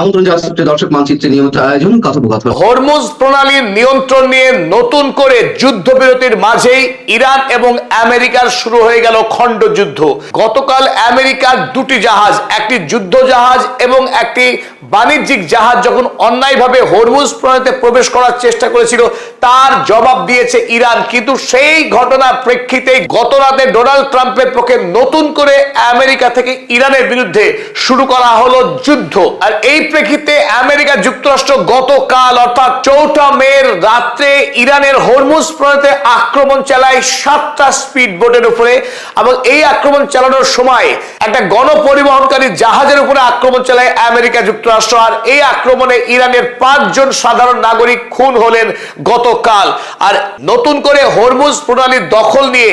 আমন্ত্রণ জানাচ্ছি দর্শক মানচিত্রে নিয়মিত আয়োজন কথোপকথন। হরমুজ প্রণালীর নিয়ন্ত্রণ নিয়ে নতুন করে যুদ্ধবিরতির মাঝেই ইরান এবং আমেরিকার শুরু হয়ে গেল খণ্ডযুদ্ধ। গতকাল আমেরিকার দুটি জাহাজ, একটি যুদ্ধ জাহাজ এবং একটি বাণিজ্যিক জাহাজ যখন অন্যায়ভাবে হরমুজ প্রণালীতে প্রবেশ করার চেষ্টা করেছিল, তার জবাব দিয়েছে ইরান। কিন্তু সেই ঘটনার প্রেক্ষিতে গত রাতে ডোনাল্ড ট্রাম্পের পক্ষে নতুন করে আমেরিকা থেকে ইরানের বিরুদ্ধে শুরু করা হলো যুদ্ধ। আর এই প্রেক্ষিতে আমেরিকা যুক্তরাষ্ট্র গতকাল অর্থাৎ 4 মে রাত্রে ইরানের হরমুজ প্রণালীতে আক্রমণ চালায় 7টা স্পিড বোটের উপরে, এবং এই আক্রমণ চালানোর সময় একটা গণপরিবহনকারী জাহাজের উপরে আক্রমণ চালায় আমেরিকা যুক্তরাষ্ট্র। আর এই আক্রমণে ইরানের 5 জন সাধারণ নাগরিক খুন হলেন গতকাল। আর নতুন করে হরমুজ প্রণালীর দখল নিয়ে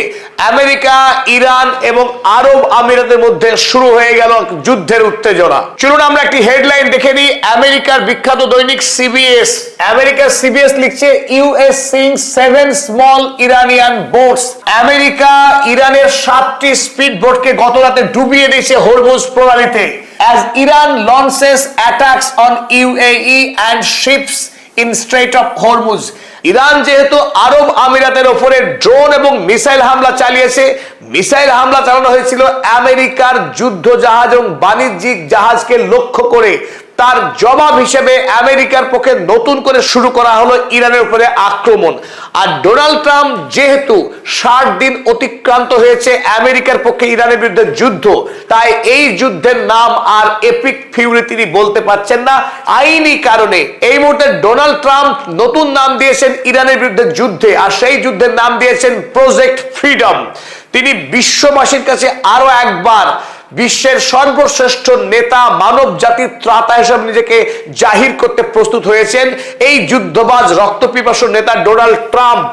আমেরিকা, ইরান এবং আরব আমিরাতের মধ্যে শুরু হয়ে গেল যুদ্ধের উত্তেজনা। চলুন আমরা একটি হেডলাইন দেখে নিই। আমেরিকার বিখ্যাত দৈনিক সিবিএস, আমেরিকার সিবিএস লিখছে US syncs 7 small Iranian boats. America ইরানের 7টি স্পিড বোটকে গত রাতে ডুবিয়ে দিয়েছে Hormuz প্রণালীতে। As Iran launches attacks on UAE and ships in Strait of Hormuz. Iran যেহেতু আরব আমিরাতের উপরে ড্রোন এবং মিসাইল হামলা চালিয়েছে, মিসাইল হামলা চালানো হয়েছিল আমেরিকার যুদ্ধ জাহাজ এবং বাণিজ্যিক জাহাজকে লক্ষ্য করে। তার জবাব হিসেবে আমেরিকার পক্ষে নতুন করে শুরু করা হলো ইরানের উপরে আক্রমণ। আর ডোনাল্ড ট্রাম্প যেহেতু 60 দিন অতিক্রান্ত হয়েছে আমেরিকার পক্ষে ইরানের বিরুদ্ধে যুদ্ধ, তাই এই যুদ্ধের নাম আর এপিক ফিউরি তিনি বলতে পারছেন না আইনি কারণে। এই মুহূর্তে ডোনাল্ড ট্রাম্প নতুন নাম দিয়েছেন ইরানের বিরুদ্ধে যুদ্ধে, আর সেই যুদ্ধের নাম দিয়েছেন প্রজেক্ট ফ্রিডম। তিনি বিশ্ববাসীর কাছে আরো একবার বিশ্বের সর্বশ্রেষ্ঠ নেতা, মানব জাতির ত্রাতা হিসেবে নিজেকে জাহির করতে প্রস্তুত হয়েছেন এই যুদ্ধবাজ রক্তপিপাসু নেতা ডোনাল্ড ট্রাম্প।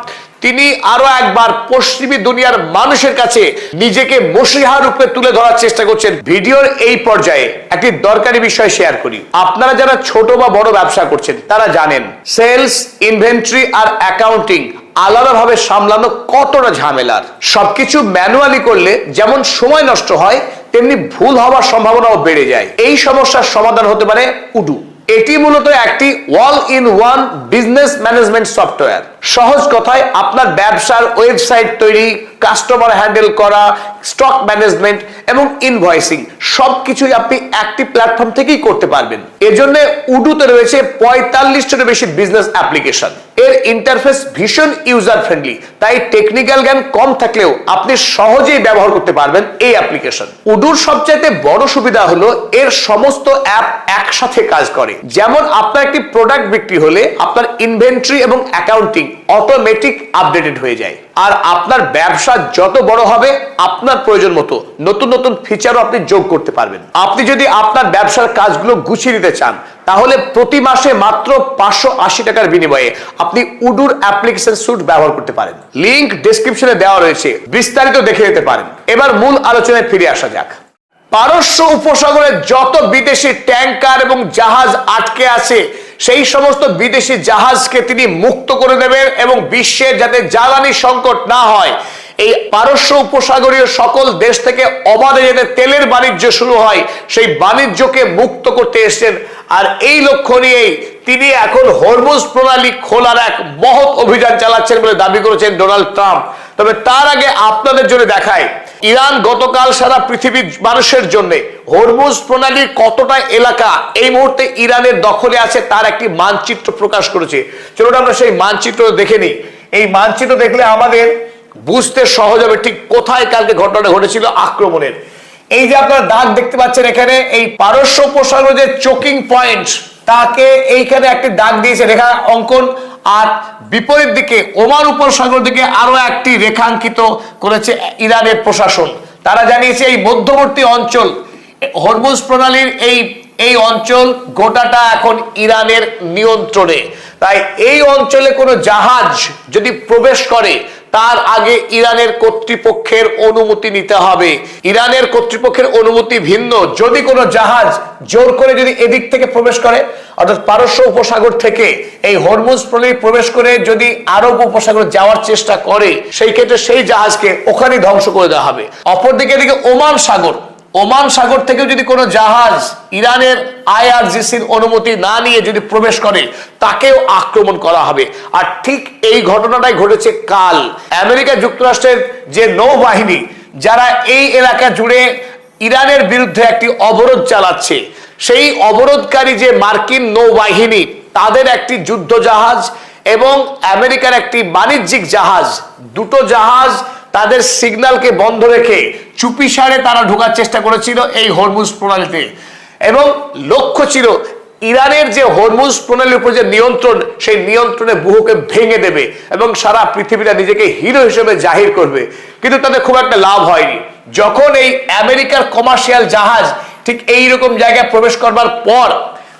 তিনি আরো একবার পশ্চিমী দুনিয়ার মানুষের কাছে নিজেকে মসিহা রূপে তুলে ধরার চেষ্টা করছেন। ভিডিওর এই পর্যায়ে একটি দরকারি বিষয় শেয়ার করি। আপনারা যারা ছোট বা বড় ব্যবসা করছেন তারা জানেন সেলস, ইনভেন্টরি আর অ্যাকাউন্টিং আলাদাভাবে সামলানো কতটা ঝামেলার। সবকিছু ম্যানুয়ালি করলে যেমন সময় নষ্ট হয়, তেমনি ভুল হওয়ার সম্ভাবনাও বেড়ে যায়। এই সমস্যার সমাধান হতে পারে উডু। এটি মূলত একটি all in one business management software. সহজ কথায় আপনার ব্যবসার ওয়েবসাইট তৈরি, কাস্টমার হ্যান্ডেল করা, স্টক ম্যানেজমেন্ট এবং ইনভয়েসিং সবকিছুই আপনি একটি প্ল্যাটফর্ম থেকেই করতে পারবেন। এজন্য উডুতে রয়েছে 45টারও বেশি বিজনেস অ্যাপ্লিকেশন। এর ইন্টারফেস ভীষণ ইউজার ফ্রেন্ডলি, তাই টেকনিক্যাল জ্ঞান কম থাকলেও আপনি সহজেই ব্যবহার করতে পারবেন এই অ্যাপ্লিকেশন। উডুর সবচাইতে বড় সুবিধা হলো এর সমস্ত অ্যাপ একসাথে কাজ করে। যেমন আপনার একটি প্রোডাক্ট বিক্রি হলে আপনার ইনভেন্টরি এবং অ্যাকাউন্টিং অটোমেটিক আপডেটেড হয়ে যায়। আর আপনার ব্যবসা যত বড় হবে, আপনার প্রয়োজন মতো নতুন নতুন ফিচারও আপনি যোগ করতে পারবেন। আপনি যদি আপনার ব্যবসার কাজগুলো গুছিয়ে নিতে চান, তাহলে প্রতি মাসে মাত্র 580 টাকার বিনিময়ে আপনি উডুর অ্যাপ্লিকেশন স্যুট ব্যবহার করতে পারেন। লিংক ডেসক্রিপশনে দেওয়া রয়েছে, বিস্তারিত দেখে নিতে পারেন। এবার মূল আলোচনায় ফিরে আসা যাক। পারস্য উপসাগরে যত বিদেশি ট্যাঙ্কার এবং জাহাজ আটকে আছে, সেই সমস্ত বিদেশি জাহাজকে তিনি মুক্ত করে দেবেন এবং বিশ্বের যাতে জ্বালানি সংকট না হয়, এই পারস্য উপসাগরীয় সকল দেশ থেকে অবাধে যাতে তেলের বাণিজ্য শুরু হয়, সেই বাণিজ্যকে মুক্ত করতে এসেছেন। আর এই লক্ষ্য নিয়েই তিনি এখন হরমুজ প্রণালী খোলার এক মহৎ অভিযান চালাচ্ছেন বলে দাবি করেছেন ডোনাল্ড ট্রাম্প। তবে তার আগে আপনাদের জন্য দেখায় ইরান গতকাল সারা পৃথিবীর মানুষের জন্য হরমুজ প্রণালীর কতটা এলাকা এই মুহূর্তে ইরানের দখলে আছে তার একটি মানচিত্র প্রকাশ করেছে। চলুন আমরা সেই মানচিত্র দেখে নিই। এই মানচিত্র দেখলে আমাদের বুঝতে সহজ হবে ঠিক কোথায় কালকে ঘটনাটা ঘটেছিল আক্রমণের। এই যে আপনারা দাগ দেখতে পাচ্ছেন এখানে, এই পারস্য উপসাগর যে চোকিং পয়েন্ট, তাকে এইখানে একটি দাগ দিয়েছে রেখা অঙ্কন। আর বিপরীত দিকে ওমান উপসাগর দিকে আরো একটি রেখাঙ্কিত করেছে ইরানের প্রশাসন। তারা জানিয়েছে এই মধ্যবর্তী অঞ্চল হরমুজ প্রণালীর এই অঞ্চল গোটাটা এখন ইরানের নিয়ন্ত্রণে। তাই এই অঞ্চলে কোনো জাহাজ যদি প্রবেশ করে, তার আগে ইরানের কর্তৃপক্ষের অনুমতি নিতে হবে। ইরানের কর্তৃপক্ষের অনুমতি ভিন্ন। যদি কোনো জাহাজ জোর করে যদি এদিক থেকে প্রবেশ করে, অর্থাৎ পারস্য উপসাগর থেকে এই হরমুজ প্রণালী প্রবেশ করে যদি আরব উপসাগর যাওয়ার চেষ্টা করে, সেই ক্ষেত্রে সেই জাহাজকে ওখানেই ধ্বংস করে দেওয়া হবে। অপরদিকে এদিকে ওমান সাগর, ওমান সাগর থেকেও যদি কোনো জাহাজ ইরানের আইআরজিসির অনুমতি না নিয়ে যদি প্রবেশ করে তাকেও আক্রমণ করা হবে। আর ঠিক এই ঘটনাটাই ঘটেছে কাল। আমেরিকা যুক্তরাষ্ট্রের যে নৌবাহিনী যারা এই এলাকা জুড়ে ইরানের বিরুদ্ধে একটি অবরোধ চালাচ্ছে, সেই অবরোধকারী যে মার্কিন নৌবাহিনী তাদের একটি যুদ্ধ জাহাজ এবং আমেরিকার একটি বাণিজ্যিক জাহাজ, দুটো জাহাজ তাদের সিগন্যালকে বন্ধ রেখে চুপিসারে তারা ঢোকার চেষ্টা করেছিল এই হরমুজ প্রণালীতে। এবং লক্ষ্য ছিল ইরানের যে হরমুজ প্রণালীর উপর যে নিয়ন্ত্রণ, সেই নিয়ন্ত্রণে বুহুকে ভেঙে দেবে এবং সারা পৃথিবীটা নিজেকে হিরো হিসেবে জাহির করবে। কিন্তু তাদের খুব একটা লাভ হয়নি। যখন এই আমেরিকার কমার্শিয়াল জাহাজ ঠিক এইরকম জায়গায় প্রবেশ করবার পর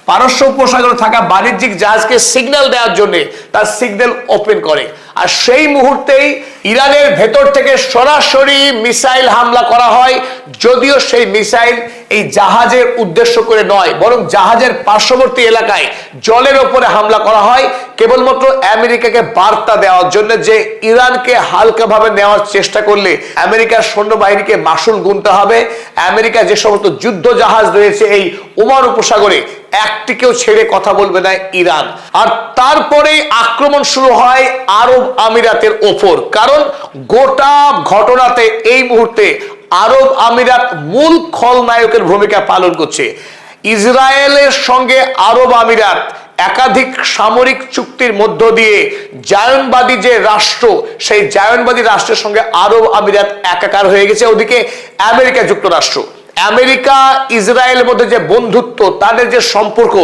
পারস্য উপসাগরে থাকা বাণিজ্যিক জাহাজকে সিগন্যাল দেওয়ার জন্য তার সিগন্যাল ওপেন করে, আর সেই মুহূর্তেই ইরানের ভেতর থেকে সরাসরি মিসাইল হামলা করা হয়। যদিও সেই মিসাইল এই জাহাজের উদ্দেশ্য করে নয়, বরং জাহাজের পার্শ্ববর্তী এলাকায় জলের ওপরে হামলা করা হয় কেবলমাত্র আমেরিকাকে বার্তা দেওয়ার জন্য যে ইরানকে হালকাভাবে নেওয়ার চেষ্টা করলে আমেরিকার সৈন্যবাহিনীকে মাসুল গুনতে হবে। আমেরিকা যে সমস্ত যুদ্ধ জাহাজ রয়েছে এই ওমান উপসাগরে একটিকেও ছেড়ে কথা বলবে না ইরান। আর তারপরেই আক্রমণ শুরু হয় আরব আমিরাতের ওপর, কারণ গোটা ঘটনাতে এই মুহূর্তে আরব আমিরাত মূল খলনায়কের ভূমিকা পালন করছে। ইসরায়েলের সঙ্গে আরব আমিরাত একাধিক সামরিক চুক্তির মধ্য দিয়ে জায়নবাদী যে রাষ্ট্র, সেই জায়নবাদী রাষ্ট্রের সঙ্গে আরব আমিরাত একাকার হয়ে গেছে। ওদিকে আমেরিকা যুক্তরাষ্ট্র, আমেরিকা ইসরায়েলের মধ্যে যে বন্ধুত্ব, তাদের যে সম্পর্ক,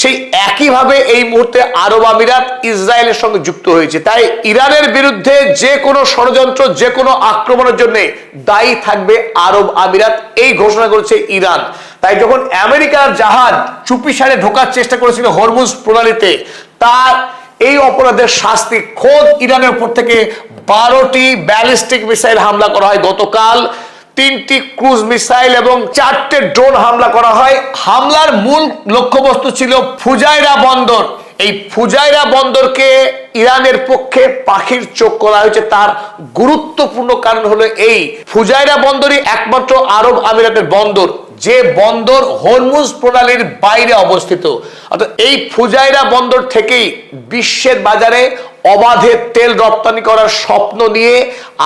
সেই একইভাবে এই মুহূর্তে আরব আমিরাত ইসরায়েলের সঙ্গে যুক্ত হয়েছে। তাই ইরানের বিরুদ্ধে যে কোনো ষড়যন্ত্র, যে কোনো আক্রমণের জন্য দায়ী থাকবে আরব আমিরাত, এই ঘোষণা করেছে ইরান। তাই যখন আমেরিকার জাহাজ চুপিসারে ঢোকার চেষ্টা করেছিল হরমুজ প্রণালীতে, তার এই অপরাধের শাস্তি খোদ ইরানের উপর থেকে 12টি ব্যালিস্টিক মিসাইল হামলা করা হয় গতকাল, 3টি ক্রুজ মিসাইল এবং 4টে ড্রোন হামলা করা হয়। হামলার মূল লক্ষ্যবস্তু ছিল ফুজাইরা বন্দর। এই ফুজাইরা বন্দরকে ইরানের পক্ষে পাখির চোখ করা হয়েছে। তার গুরুত্বপূর্ণ কারণ হলো এই ফুজাইরা বন্দরই একমাত্র আরব আমিরাতের বন্দর যে বন্দর হরমুজ প্রণালীর বাইরে অবস্থিত। অর্থাৎ এই ফুজাইরা বন্দর থেকেই বিশ্বের বাজারে অবাধে তেল রপ্তানি করার স্বপ্ন নিয়ে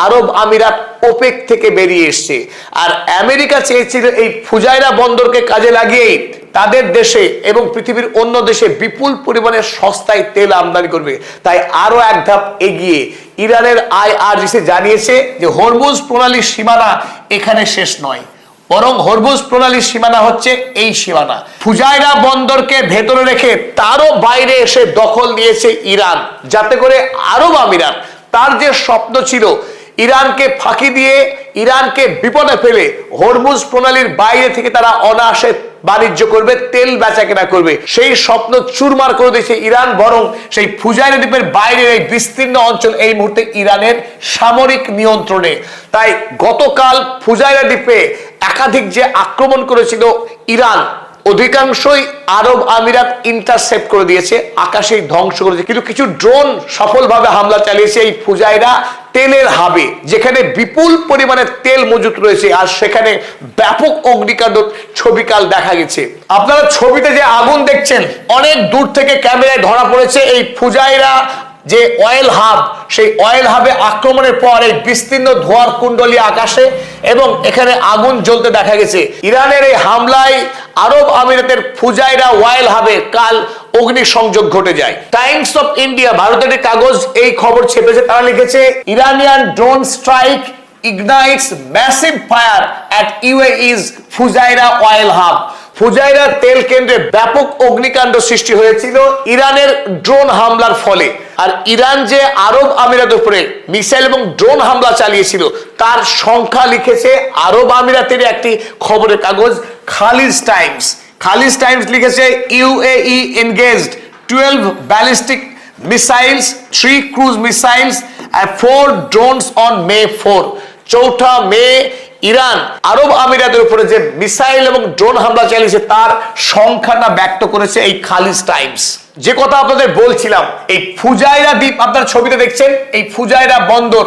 আরব আমিরাত ওপেক থেকে বেরিয়ে এসছে। আর আমেরিকা চেয়েছিল এই ফুজাইরা বন্দরকে কাজে লাগিয়ে তাদের দেশে এবং পৃথিবীর অন্য দেশে বিপুল পরিমাণে সস্তায় তেল আমদানি করবে। তাই আরো এক ধাপ এগিয়ে ইরানের আইআরজিসি জানিয়েছে যে হরমুজ প্রণালীর সীমানা এখানে শেষ নয়, বরং হরমুজ প্রণালীর সীমানা হচ্ছে এই সীমানা। ফুজাইরা বন্দরকে ভেতরে রেখে তারও বাইরে এসে দখল নিয়েছে ইরান, যাতে করে আরব আমিরাত তার যে স্বপ্ন ছিল ইরানকে ফাঁকি দিয়ে, ইরানকে বিপদে ফেলে হরমুজ প্রণালীর বাইরে থেকে তারা অনায়াসে বাণিজ্য করবে, তেল বেচা কেনা করবে, সেই স্বপ্ন চুরমার করে দিয়েছে ইরান। বরং সেই ফুজাইরা দ্বীপের বাইরের এই বিস্তীর্ণ অঞ্চল এই মুহূর্তে ইরানের সামরিক নিয়ন্ত্রণে। তাই গতকাল ফুজাইরা দ্বীপে একাধিক যে আক্রমণ করেছিল ইরান, অধিকাংশই আরব আমিরাত ইন্টারসেপ্ট করে দিয়েছে, আকাশেই ধ্বংস করেছে। কিন্তু কিছু ড্রোন সফলভাবে হামলা চালিয়েছে এই ফুজাইরা তেলের হাবে, যেখানে বিপুল পরিমাণে তেল মজুত রয়েছে, আর সেখানে ব্যাপক অগ্নিকাণ্ড ছবিকাল দেখা গেছে। আপনারা ছবিতে যে আগুন দেখছেন, অনেক দূর থেকে ক্যামেরায় ধরা পড়েছে এই ফুজাইরা যে অয়েল হাব, সেই অয়েল হাবে আক্রমণের পর এই বিস্তীর্ণ ধোঁয়ার কুণ্ডলী আকাশে এবং এখানে আগুন জ্বলতে দেখা গেছে। ইরানের এই হামলায় আরব আমিরাতের ফুজাইরা অয়েল হাবে কাল অগ্নি সংযোগ ঘটে যায়। টাইমস অফ ইন্ডিয়া, ভারতের একটি কাগজ এই খবর ছেপেছে। তারা লিখেছে Iranian drone strike ignites massive fire at UAE's Fujairah oil hub. Fujairah তেল কেন্দ্রে ব্যাপক অগ্নিকাণ্ড সৃষ্টি হয়েছিল ইরানের ড্রোন হামলার ফলে। আর ইরান যে আরব আমিরাতের উপরে মিসাইল এবং ড্রোন হামলা চালিয়েছিল তার সংখ্যা লিখেছে আরব আমিরাতের একটি খবরের কাগজ খালিজ টাইমস। খালিজ টাইমস লিখেছে UAE engaged 12 ballistic missiles, 3 cruise missiles and 4 drones on May 4। 4 May Iran আরব আমিরাতের উপরে যে মিসাইল এবং ড্রোন হামলা চালিয়েছে তার সংখ্যাটা ব্যক্ত করেছে এই খালিজ টাইমস। যে কথা আপনাদের বলছিলাম, এই ফুজাইরা দ্বীপ আপনারা ছবিতে দেখছেন, এই ফুজাইরা বন্দর,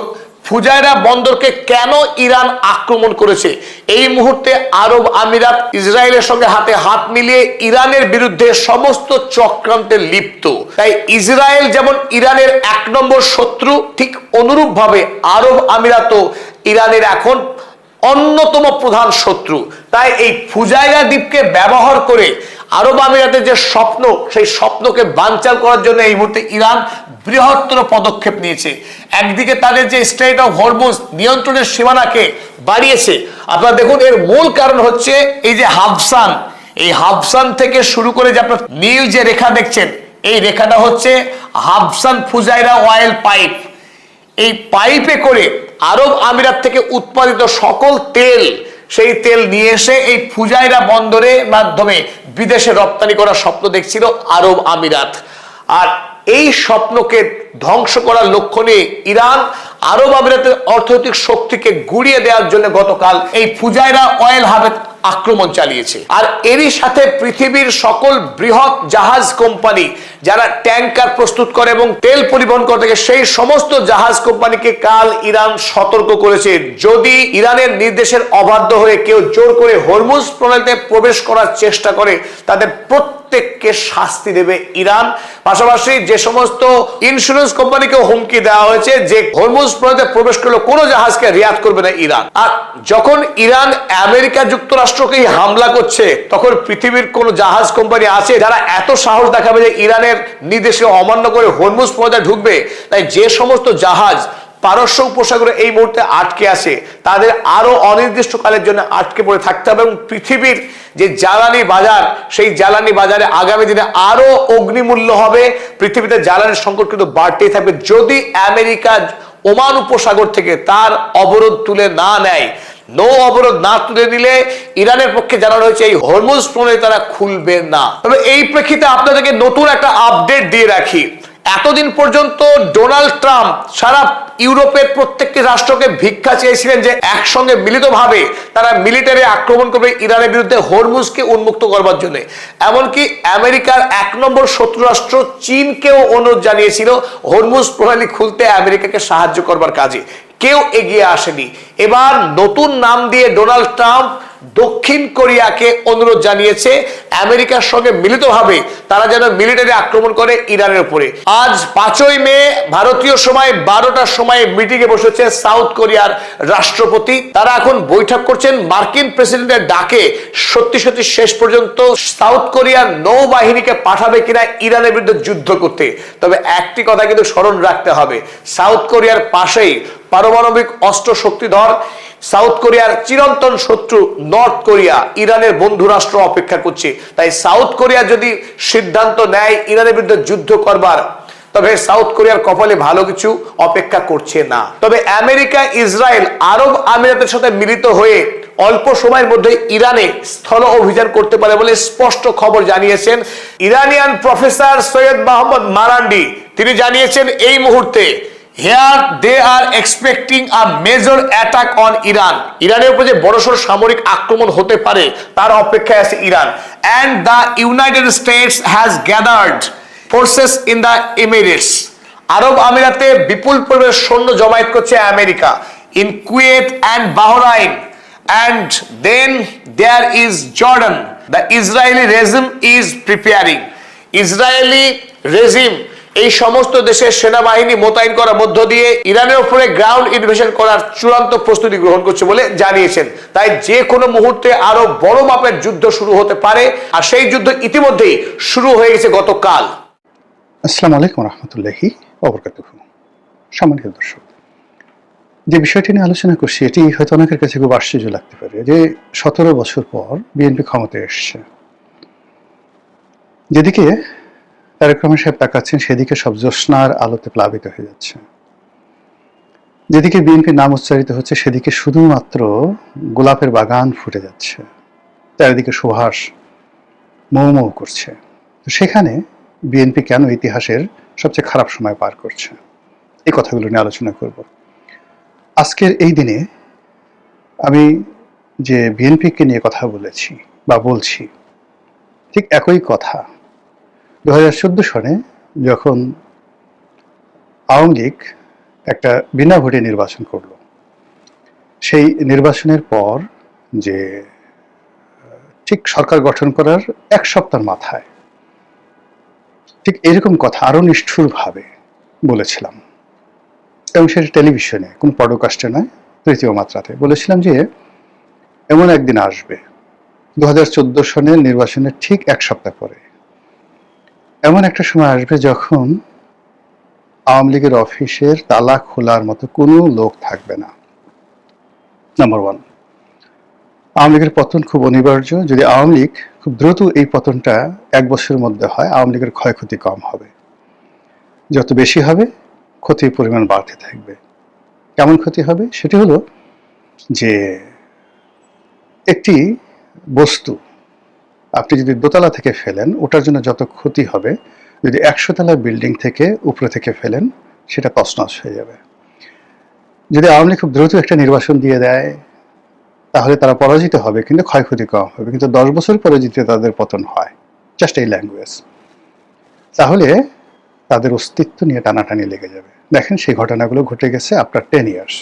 ফুজায়রা বন্দরকে কেন ইরান আক্রমণ করেছে, এই মুহূর্তে আরব আমিরাত ইসরায়েলের সঙ্গে হাতে হাত মিলিয়ে ইরানের বিরুদ্ধে সমস্ত চক্রান্তে লিপ্ত। তাই ইসরায়েল যেমন ইরানের 1 নম্বর শত্রু, ঠিক অনুরূপ ভাবে আরব আমিরাতও ইরানের এখন অন্যতম প্রধান শত্রু। তাই এই ফুজায়রা দ্বীপকে ব্যবহার করে আরব আমিরাতের যে স্বপ্ন, সেই স্বপ্নকে বানচাল করার জন্য এই মুহূর্তে ইরান বৃহত্তর পদক্ষেপ নিয়েছে। একদিকে তাদের যে স্ট্রেইট অফ হরমুজ নিয়ন্ত্রণের সীমানাকে বাড়িয়েছে। আপনারা দেখুন, এর মূল কারণ হচ্ছে এই যে হাবসান, এই হাবসান থেকে শুরু করে যে আপনার নীল যে রেখা দেখছেন, এই রেখাটা হচ্ছে হাবসান ফুজায়রা অয়েল পাইপ। এই পাইপে করে আরব আমিরাত থেকে উৎপাদিত সকল তেল, সেই তেল নিয়ে এসে এই ফুজায়রা বন্দরের মাধ্যমে বিদেশে রপ্তানি করার স্বপ্ন দেখছিল আরব আমিরাত। আর এই স্বপ্নকে ধ্বংস করার লক্ষ্য নিয়ে ইরান আরব আমিরাতের অর্থনৈতিক শক্তিকে গুড়িয়ে দেওয়ার জন্য গতকাল এই ফুজায়রা অয়েল হাবে আক্রমণ চালিয়েছে। আর এরই সাথে পৃথিবীর সকল বৃহৎ জাহাজ কোম্পানি যারা ট্যাঙ্কার প্রস্তুত করে এবং তেল পরিবহন করে থাকে, সেই সমস্ত জাহাজ কোম্পানিকে কাল ইরান সতর্ক করেছে, যদি ইরানের নির্দেশের অবাধ্য হয়ে কেউ জোর করে হরমুজ প্রণালীতে প্রবেশ করার চেষ্টা করে, তাদের প্রত্যেককে শাস্তি দেবে ইরান। পাশাপাশি যে সমস্ত ইন্স্যুরেন্স কোম্পানিকে হুমকি দেওয়া হয়েছে যে হরমুজ প্রণালীতে প্রবেশ করলে কোনো জাহাজকে রিয়াদ করবে না ইরান। আর যখন ইরান আমেরিকা যুক্তরাষ্ট্রকেই হামলা করছে, তখন পৃথিবীর কোন জাহাজ কোম্পানি আছে যারা এত সাহস দেখাবে যে ইরানের নির্দেশে অমান্য করে হরমুজ প্রণালীতে ঢুকবে? তাই যে সমস্ত জাহাজ পারস্য উপসাগরে এই মুহূর্তে আটকে আছে, তাদের আরো অনির্দিষ্টকালের জন্য আটকে পড়ে থাকতে হবে। এবং পৃথিবীর যে জ্বালানি বাজার, সেই জ্বালানি বাজারে আগামী দিনে আরো অগ্নিমূল্য হবে। পৃথিবীতে জ্বালানির সংকট কিন্তু বাড়তেই থাকবে যদি আমেরিকা ওমান উপসাগর থেকে তার অবরোধ তুলে না নেয়। নৌ অবরোধ না তুলে নিলে ইরানের পক্ষে জানানো হয়েছে এই হরমুজ প্রণালী তারা খুলবে না। তবে এই প্রেক্ষিতে আপনাদেরকে নতুন একটা আপডেট দিয়ে রাখি। এতদিন পর্যন্ত ডোনাল্ড ট্রাম্প সারা ইউরোপের প্রত্যেকটি রাষ্ট্রকে ভিক্ষা চেয়েছিলেন যে একসঙ্গে মিলিতভাবে তারা মিলিটারি আক্রমণ করবে ইরানের বিরুদ্ধে হরমুজকে উন্মুক্ত করবার জন্য। এমনকি আমেরিকার 1 নম্বর শত্রু রাষ্ট্র চীনকেও অনুরোধ জানিয়েছিল হরমুজ প্রণালী খুলতে আমেরিকাকে সাহায্য করবার কাজে। কেউ এগিয়ে আসেনি। এবার নতুন নাম দিয়ে ডোনাল্ড ট্রাম্প দক্ষিণ কোরিয়াকে অনুরোধ জানিয়েছে আমেরিকার সঙ্গে মিলিতভাবে তারা যেন মিলিটারি আক্রমণ করে ইরানের উপরে। আজ 5ই মে ভারতীয় সময় 12টার সময় মিটিংয়ে বসেছে সাউথ কোরিয়ার রাষ্ট্রপতি। তারা এখন বৈঠক করছেন মার্কিন প্রেসিডেন্টের ডাকে সত্যি সত্যি শেষ পর্যন্ত সাউথ কোরিয়ার নৌবাহিনীকে পাঠাবে কিনা ইরানের বিরুদ্ধে যুদ্ধ করতে। তবে একটি কথা কিন্তু স্মরণ রাখতে হবে, সাউথ কোরিয়ার পাশেই পারমাণবিক অস্ত্র শক্তিধর সাউথ কোরিয়ার চিরন্তন শত্রু নর্থ কোরিয়া ইরানের বন্ধু রাষ্ট্র অপেক্ষা করছে। তাই সাউথ কোরিয়া যদি সিদ্ধান্ত নেয় ইরানের বিরুদ্ধে যুদ্ধ করবার, তবে সাউথ কোরিয়ার কপালে ভালো কিছু অপেক্ষা করছে না। তবে আমেরিকা ইসরায়েল আরব আমিরাতের সাথে মিলিত হয়ে অল্প সময়ের মধ্যে ইরানে স্থল অভিযান করতে পারে বলে স্পষ্ট খবর জানিয়েছেন ইরানিয়ান প্রফেসর সৈয়দ মোহাম্মদ মারান্ডি। তিনি জানিয়েছেন এই মুহূর্তে Here they are expecting a major attack on Iran. ইরানের উপর যে বড়সড় সামরিক আক্রমণ হতে পারে তার অপেক্ষায় আছে Iran. And the United States has gathered forces in the Emirates. আরব আমিরাতে বিপুল পরিমাণে সৈন্য জমায়েত করছে America. In Kuwait and Bahrain. And then there is Jordan. The Israeli regime is preparing. Israeli regime এই সমস্ত দেশের সেনাবাহিনী মোতায়েন করার মধ্য দিয়ে ইরানের উপরে গ্রাউন্ড ইনভেশন করার চূড়ান্ত প্রস্তুতি গ্রহণ করছে বলে জানিয়েছেন। তাই যে কোনো মুহূর্তে আরো বড় মাপের যুদ্ধ শুরু হতে পারে, আর সেই যুদ্ধ ইতিমধ্যেই শুরু হয়ে গেছে গতকাল। আসসালামু আলাইকুম রহমতুল্লাহি ওয়া বারাকাতুহু। সম্মানিত দর্শক, যে বিষয়টি নিয়ে আলোচনা করছি এটি হয়তো অনেকের কাছে খুব আশ্চর্য লাগতে পারে যে 17 বছর পর বিএনপি ক্ষমতায় এসছে। যেদিকে তারেক রহমান সাহেব তাকাচ্ছেন সেদিকে সব জ্যোৎস্নার আলোতে প্লাবিত হয়ে যাচ্ছে। যেদিকে বিএনপির নাম উচ্চারিত হচ্ছে সেদিকে শুধুমাত্র গোলাপের বাগান ফুটে যাচ্ছে, চারিদিকে সুবাস মৌ মৌ করছে। তো সেখানে বিএনপি কেন ইতিহাসের সবচেয়ে খারাপ সময় পার করছে, এই কথাগুলো নিয়ে আলোচনা করব। আজকের এই দিনে আমি যে বিএনপিকে নিয়ে কথা বলেছি বা বলছি, ঠিক একই কথা 2014 সনে যখন আওয়ামী লীগ একটা বিনা ভোটে নির্বাচন করলো। সেই নির্বাচনের পর যে ঠিক সরকার গঠন করার 1 সপ্তাহের মাথায় ঠিক এরকম কথা আরো নিষ্ঠুরভাবে বলেছিলাম, এবং সেটা টেলিভিশনে, কোনো পডকাস্টে নয়, তৃতীয় মাত্রাতে বলেছিলাম যে এমন একদিন আসবে 2014 সনের নির্বাচনের ঠিক 1 সপ্তাহ পরে এমন একটা সময় আসবে যখন আওয়ামী লীগের অফিসের তালা খোলার মতো কোনো লোক থাকবে না। নাম্বার 1, আওয়ামী লীগের পতন খুব অনিবার্য। যদি আওয়ামী লীগ খুব দ্রুত এই পতনটা 1 বছরের মধ্যে হয়, আওয়ামী লীগের ক্ষয়ক্ষতি কম হবে। যত বেশি হবে, ক্ষতির পরিমাণ বাড়তে থাকবে। কেমন ক্ষতি হবে? সেটি হলো যে একটি বস্তু আপনি যদি দোতলা থেকে ফেলেন, ওটার জন্য যত ক্ষতি হবে, যদি 100 তলা বিল্ডিং থেকে উপরে থেকে ফেলেন, সেটা তছনছ হয়ে যাবে। যদি আওয়ামী লীগ খুব দ্রুত একটা নির্বাচন দিয়ে দেয়, তাহলে তারা পরাজিত হবে, কিন্তু ক্ষয়ক্ষতি কম হবে। কিন্তু 10 বছর পরে যদি তাদের পতন হয়, জাস্ট এই ল্যাঙ্গুয়েজ, তাহলে তাদের অস্তিত্ব নিয়ে টানাটানি লেগে যাবে। দেখেন, সেই ঘটনাগুলো ঘটে গেছে আফটার 10 ইয়ার্স।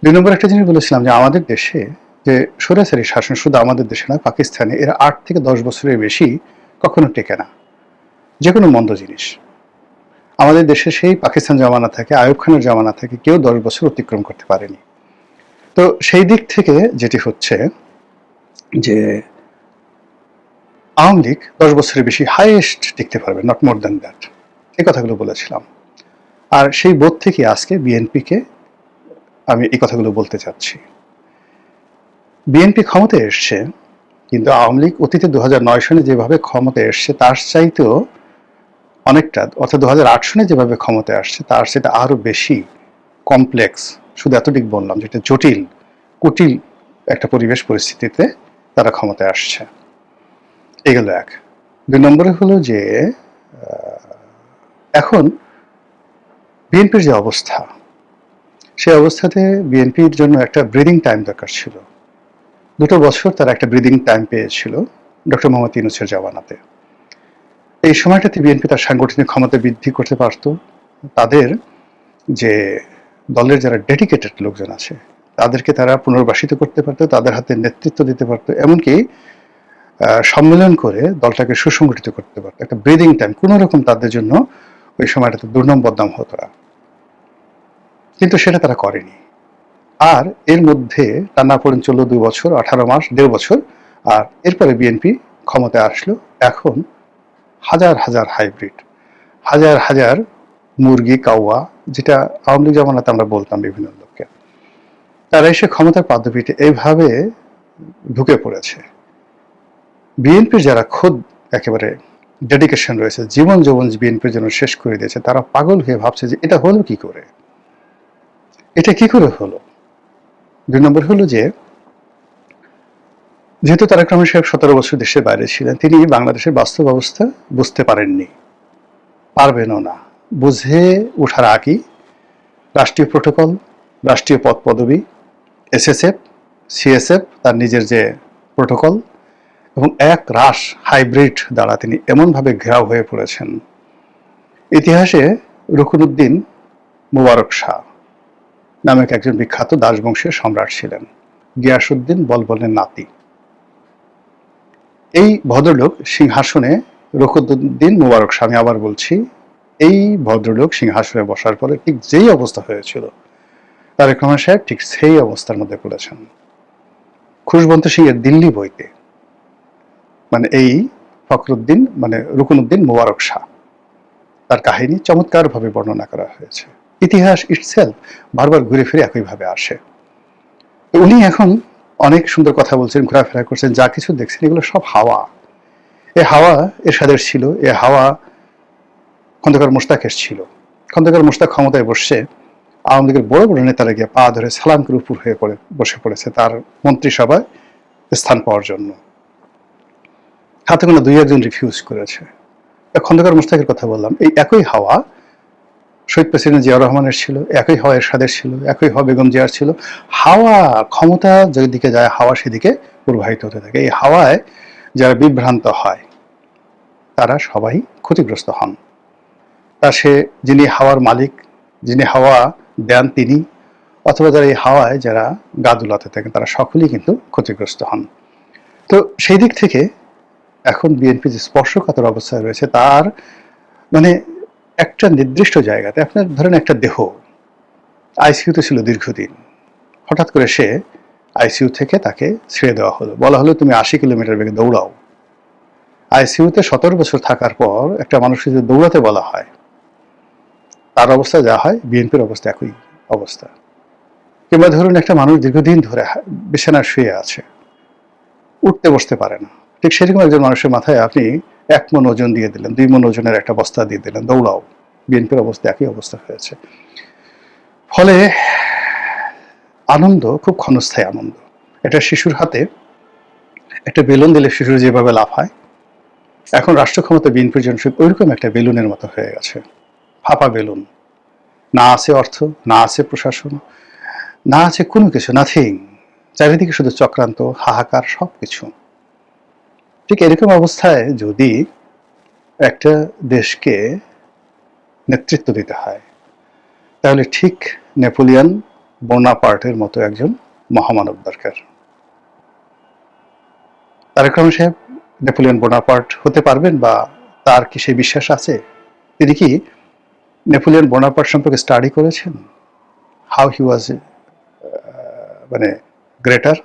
2 নম্বর একটা জিনিস বলেছিলাম যে আমাদের দেশে যে স্বৈরাচারী শাসন, শুধু আমাদের দেশে নয়, পাকিস্তানে এরা 8 থেকে 10 বছরের বেশি কখনো টেকে না, যে কোনো মন্দ জিনিস। আমাদের দেশে সেই পাকিস্তান জামানা থেকে, আইয়ুব খানের জামানা থেকে কেউ 10 বছর অতিক্রম করতে পারেনি। তো সেই দিক থেকে যেটি হচ্ছে যে আওয়ামী লীগ 10 বছরের বেশি হাইয়েস্ট টিকতে পারবে, নট মোর দ্যান দ্যাট, এই কথাগুলো বলেছিলাম। আর সেই বোধ থেকে আজকে বিএনপিকে আমি এই কথাগুলো বলতে চাচ্ছি। বিএনপি ক্ষমতায় এসছে, কিন্তু আওয়ামী লীগ অতীতে 2009 সনে যেভাবে ক্ষমতায় এসছে তার চাইতেও অনেকটা, অর্থাৎ 2008 সনে যেভাবে ক্ষমতায় আসছে তার সেটা আরো বেশি কমপ্লেক্স। শুধু এতটুক বললাম, যেটা জটিল কুটিল একটা পরিবেশ পরিস্থিতিতে তারা ক্ষমতায় আসছে। এগুলো 1। 2 নম্বরে হলো যে এখন বিএনপির যে অবস্থা, সেই অবস্থাতে বিএনপির জন্য একটা ব্রিদিং টাইম দরকার ছিল। 2 বছর তারা একটা ব্রিদিং টাইম পেয়েছিল ডক্টর মোহাম্মদ ইউনূসের জামানাতে। এই সময়টাতে বিএনপি তার সাংগঠনিক ক্ষমতা বৃদ্ধি করতে পারত, তাদের যে দলের যারা ডেডিকেটেড লোকজন আছে তাদেরকে তারা পুনর্বাসিত করতে পারতো, তাদের হাতে নেতৃত্ব দিতে পারতো, এমনকি সম্মেলন করে দলটাকে সুসংগঠিত করতে পারতো। একটা ব্রিদিং টাইম কোনো রকম তাদের জন্য ওই সময়টাতে দুর্নাম বদনাম হতো না, কিন্তু সেটা তারা করেনি। আর এর মধ্যে টানাপোড়েন চলল 2 বছর, 18 মাস, 1.5 বছর। আর এরপরে বিএনপি ক্ষমতায় আসলো। এখন হাজার হাজার হাইব্রিড, হাজার হাজার মুরগি কাউয়া, যেটা আওয়ামী লীগ জামানাতে আমরা বলতাম বিভিন্ন লোককে, তারা এসে ক্ষমতার পাদপীঠে এইভাবে ঢুকে পড়েছে। বিএনপির যারা খোদ একেবারে ডেডিকেশন রয়েছে, জীবন যৌবন বিএনপির জন্য শেষ করে দিয়েছে, তারা পাগল হয়ে ভাবছে যে এটা হলো কি করে, এটা কি করে হলো। 2 নম্বর হলো যে যেহেতু তারেক রহমান সাহেব 17 বছর দেশের বাইরে ছিলেন, তিনি বাংলাদেশের বাস্তব অবস্থা বুঝতে পারেননি, পারবেনও না। বুঝে ওঠার আগেই রাষ্ট্রীয় প্রোটোকল, রাষ্ট্রীয় পদ পদবি, এসএসএফ, সিএসএফ, তার নিজের যে প্রোটোকল এবং এক রাশ হাইব্রিড দ্বারা তিনি এমনভাবে ঘেরাও হয়ে পড়েছেন। ইতিহাসে রুকনউদ্দিন মুবারক শাহ নামক একজন বিখ্যাত দাসবংশের সম্রাট ছিলেন, গিয়াসউদ্দিন বলবনের নাতি। এই ভদ্রলোক সিংহাসনে, রুকনউদ্দিন মুবারক শাহ, আমি আবার বলছি, এই ভদ্রলোক সিংহাসনে বসার পরে ঠিক যেই অবস্থা হয়েছিল, তারেক রহমান সাহেব ঠিক সেই অবস্থার মধ্যে পড়েছেন। খুশবন্ত সিং এর দিল্লি বইতে মানে এই ফখরুদ্দিন মানে রুকনউদ্দিন মুবারক শাহ, তার কাহিনী চমৎকারভাবে বর্ণনা করা হয়েছে। ইতিহাস ইটসেলফ বারবার ঘুরে ফিরে একইভাবে আসে। উনি এখন অনেক সুন্দর কথা বলছেন, ঘোরাফেরা করছেন, যা কিছু দেখছেন এগুলো সব হাওয়া। এ হাওয়া এরশাদের ছিল, এ হাওয়া খন্দকার মোশতাকের ছিল। খন্দকার মোশতাক ক্ষমতায় বসছে, আওয়ামী লীগের বড় বড় নেতারা গিয়ে পা ধরে সালাম করে উপর হয়ে বসে পড়েছে তার মন্ত্রিসভায় স্থান পাওয়ার জন্য। হাতে কোনো 2-1 রিফিউজ করেছে। খন্দকার মোশতাকের কথা বললাম। এই একই হাওয়া শহীদ প্রেসিডেন্ট জিয়াউর রহমানের ছিল, একই হাওয়া এরশাদের ছিল, একই হাওয়া বেগম জিয়ার ছিল। হাওয়া ক্ষমতা যেদিকে যায়, হাওয়া সেদিকে প্রবাহিত হতে থাকে। এই হাওয়ায় যারা বিভ্রান্ত হয় তারা সবাই ক্ষতিগ্রস্ত হন। তা সে যিনি হাওয়ার মালিক, যিনি হাওয়া দেন তিনি, অথবা যারা এই হাওয়ায় যারা গা দুলাতে থাকেন তারা সকলেই কিন্তু ক্ষতিগ্রস্ত হন। তো সেই দিক থেকে এখন বিএনপি যে স্পর্শকাতর অবস্থায় রয়েছে, তার মানে একটা নির্দিষ্ট জায়গাতে, আপনার ধরেন একটা দেহ আইসিইউতে ছিল দীর্ঘদিন, হঠাৎ করে সে আইসিইউ থেকে তাকে ছেড়ে দেওয়া হলো, বলা হলো তুমি 80 কিলোমিটার বেগে দৌড়াও। আইসিইউতে 17 বছর থাকার পর একটা মানুষকে যদি দৌড়াতে বলা হয়, তার অবস্থা যা হয় বিএনপির অবস্থা একই অবস্থা। কিংবা ধরুন একটা মানুষ দীর্ঘদিন ধরে বিছানায় শুয়ে আছে, উঠতে বসতে পারে না, ঠিক সেরকম একজন মানুষের মাথায় আপনি 1 মণ ওজন দিয়ে দিলেন, 2 মণ ওজনের একটা বস্তা দিয়ে দিলেন, দৌড়াও, বিএনপির অবস্থা একই অবস্থা হয়েছে। ফলে আনন্দ খুব ক্ষণস্থায়ী আনন্দ। একটা শিশুর হাতে একটা বেলুন দিলে শিশুর যেভাবে লাভ হয়, এখন রাষ্ট্র ক্ষমতা বিএনপির জন্য ওইরকম একটা বেলুনের মতো হয়ে গেছে, ফাঁপা বেলুন। না আছে অর্থ, না আছে প্রশাসন, না আছে কোনো কিছু, নাথিং। চারিদিকে শুধু চক্রান্ত, হাহাকার, সব কিছু। ঠিক এরকম অবস্থায় যদি একটা দেশকে নেতৃত্ব দিতে হয়, তাহলে ঠিক নেপোলিয়ন বোনাপার্টের মতো একজন মহামানব দরকার। তারেক রহমান সাহেব নেপোলিয়ন বোনাপার্ট হতে পারবেন, বা তার কি সেই বিশ্বাস আছে? তিনি কি নেপোলিয়ন বোনাপার্ট সম্পর্কে স্টাডি করেছেন? হাউ হি ওয়াজ মানে গ্রেটার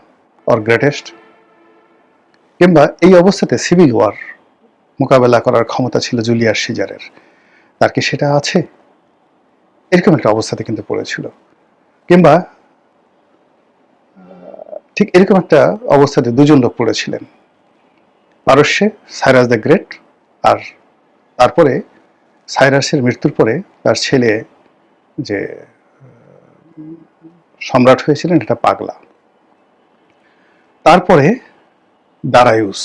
অর গ্রেটেস্ট? কিংবা এই অবস্থাতে সিভিল ওয়ার মোকাবেলা করার ক্ষমতা ছিল জুলিয়াস সিজারের, তার কি সেটা আছে? এরকম একটা অবস্থাতে কিন্তু পড়েছিল। কিংবা ঠিক এরকম একটা অবস্থাতে দুজন লোক পড়েছিলেন, পারস্যে সাইরাস দ্য গ্রেট, আর তারপরে সাইরাসের মৃত্যুর পরে তার ছেলে যে সম্রাট হয়েছিলেন, এটা পাগলা। তারপরে দারায়ুস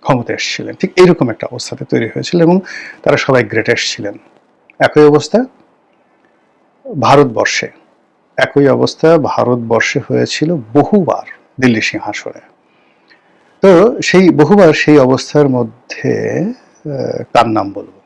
ক্ষমতা এসেছিলেন। ঠিক এইরকম একটা অবস্থাতে তৈরি হয়েছিল এবং তারা সবাই গ্রেটেস্ট ছিলেন। একই অবস্থা ভারতবর্ষে, একই অবস্থা ভারতবর্ষে হয়েছিল বহুবার দিল্লি সিংহাসনে। তো সেই বহুবার সেই অবস্থার মধ্যে কার নাম বলবো,